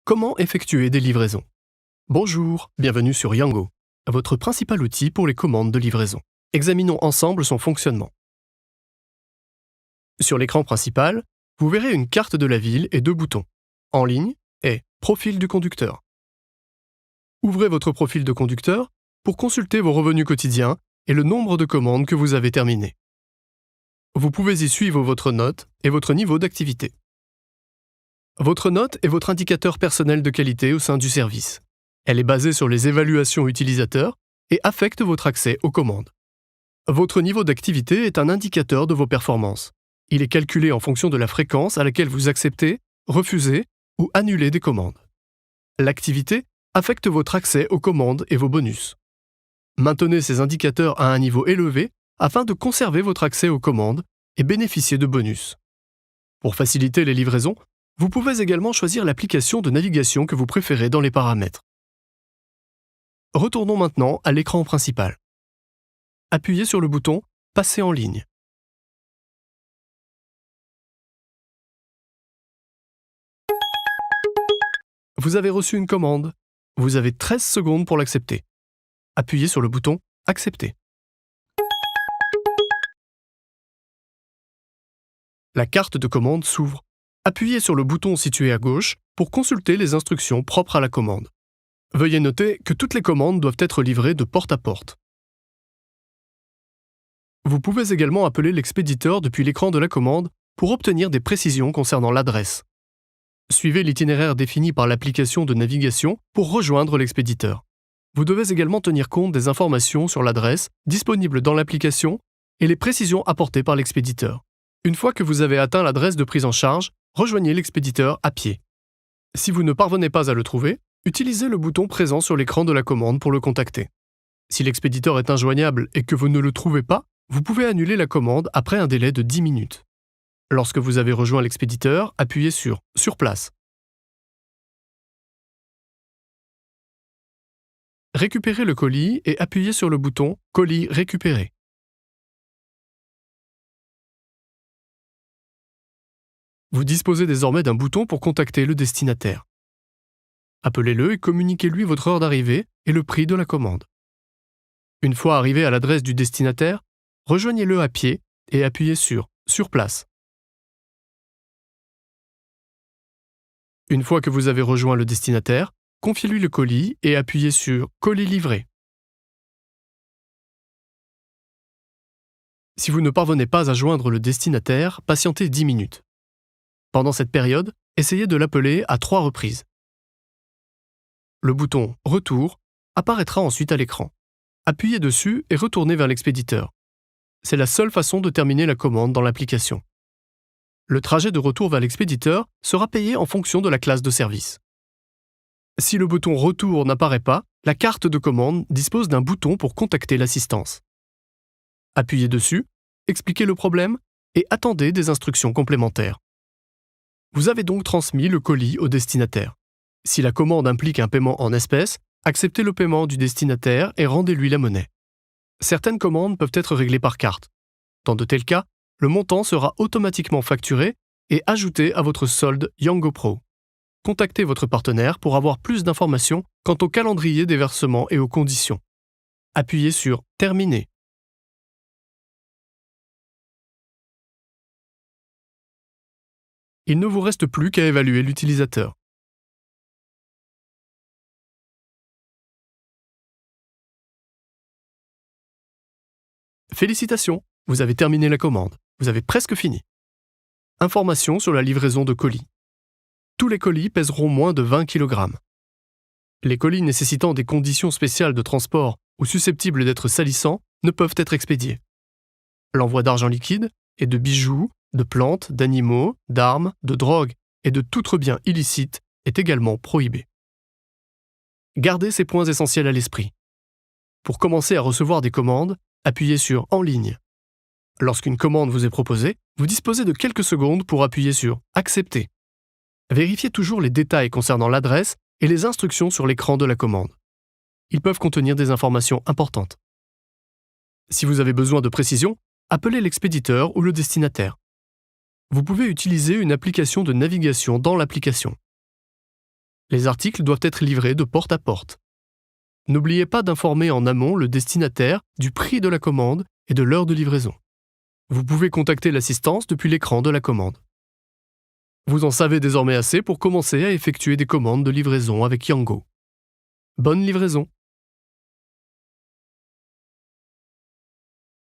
Comment effectuer des livraisons? Bonjour, bienvenue sur Yango, votre principal outil pour les commandes de livraison. Examinons ensemble son fonctionnement. Sur l'écran principal, vous verrez une carte de la ville et deux boutons, En ligne et Profil du conducteur. Ouvrez votre profil de conducteur pour consulter vos revenus quotidiens et le nombre de commandes que vous avez terminées. Vous pouvez y suivre votre note et votre niveau d'activité. Votre note est votre indicateur personnel de qualité au sein du service. Elle est basée sur les évaluations utilisateurs et affecte votre accès aux commandes. Votre niveau d'activité est un indicateur de vos performances. Il est calculé en fonction de la fréquence à laquelle vous acceptez, refusez ou annulez des commandes. L'activité affecte votre accès aux commandes et vos bonus. Maintenez ces indicateurs à un niveau élevé afin de conserver votre accès aux commandes et bénéficier de bonus. Pour faciliter les livraisons, vous pouvez également choisir l'application de navigation que vous préférez dans les paramètres. Retournons maintenant à l'écran principal. Appuyez sur le bouton « Passer en ligne ». Vous avez reçu une commande. Vous avez 13 secondes pour l'accepter. Appuyez sur le bouton « Accepter ». La carte de commande s'ouvre. Appuyez sur le bouton situé à gauche pour consulter les instructions propres à la commande. Veuillez noter que toutes les commandes doivent être livrées de porte à porte. Vous pouvez également appeler l'expéditeur depuis l'écran de la commande pour obtenir des précisions concernant l'adresse. Suivez l'itinéraire défini par l'application de navigation pour rejoindre l'expéditeur. Vous devez également tenir compte des informations sur l'adresse disponibles dans l'application et les précisions apportées par l'expéditeur. Une fois que vous avez atteint l'adresse de prise en charge, rejoignez l'expéditeur à pied. Si vous ne parvenez pas à le trouver, utilisez le bouton présent sur l'écran de la commande pour le contacter. Si l'expéditeur est injoignable et que vous ne le trouvez pas, vous pouvez annuler la commande après un délai de 10 minutes. Lorsque vous avez rejoint l'expéditeur, appuyez sur « Sur place ». Récupérez le colis et appuyez sur le bouton « Colis récupéré ». Vous disposez désormais d'un bouton pour contacter le destinataire. Appelez-le et communiquez-lui votre heure d'arrivée et le prix de la commande. Une fois arrivé à l'adresse du destinataire, rejoignez-le à pied et appuyez sur « Sur place ». Une fois que vous avez rejoint le destinataire, confiez-lui le colis et appuyez sur « Colis livré ». Si vous ne parvenez pas à joindre le destinataire, patientez 10 minutes. Pendant cette période, essayez de l'appeler à 3 reprises. Le bouton « Retour » apparaîtra ensuite à l'écran. Appuyez dessus et retournez vers l'expéditeur. C'est la seule façon de terminer la commande dans l'application. Le trajet de retour vers l'expéditeur sera payé en fonction de la classe de service. Si le bouton « Retour » n'apparaît pas, la carte de commande dispose d'un bouton pour contacter l'assistance. Appuyez dessus, expliquez le problème et attendez des instructions complémentaires. Vous avez donc transmis le colis au destinataire. Si la commande implique un paiement en espèces, acceptez le paiement du destinataire et rendez-lui la monnaie. Certaines commandes peuvent être réglées par carte. Dans de tels cas, le montant sera automatiquement facturé et ajouté à votre solde Yango Pro. Contactez votre partenaire pour avoir plus d'informations quant au calendrier des versements et aux conditions. Appuyez sur « Terminer ». Il ne vous reste plus qu'à évaluer l'utilisateur. Félicitations, vous avez terminé la commande. Vous avez presque fini. Information sur la livraison de colis. Tous les colis pèseront moins de 20 kg. Les colis nécessitant des conditions spéciales de transport ou susceptibles d'être salissants ne peuvent être expédiés. L'envoi d'argent liquide et de bijoux, de plantes, d'animaux, d'armes, de drogues et de tout autre bien illicite est également prohibé. Gardez ces points essentiels à l'esprit. Pour commencer à recevoir des commandes, appuyez sur « En ligne ». Lorsqu'une commande vous est proposée, vous disposez de quelques secondes pour appuyer sur « Accepter ». Vérifiez toujours les détails concernant l'adresse et les instructions sur l'écran de la commande. Ils peuvent contenir des informations importantes. Si vous avez besoin de précision, appelez l'expéditeur ou le destinataire. Vous pouvez utiliser une application de navigation dans l'application. Les articles doivent être livrés de porte à porte. N'oubliez pas d'informer en amont le destinataire du prix de la commande et de l'heure de livraison. Vous pouvez contacter l'assistance depuis l'écran de la commande. Vous en savez désormais assez pour commencer à effectuer des commandes de livraison avec Yango. Bonne livraison!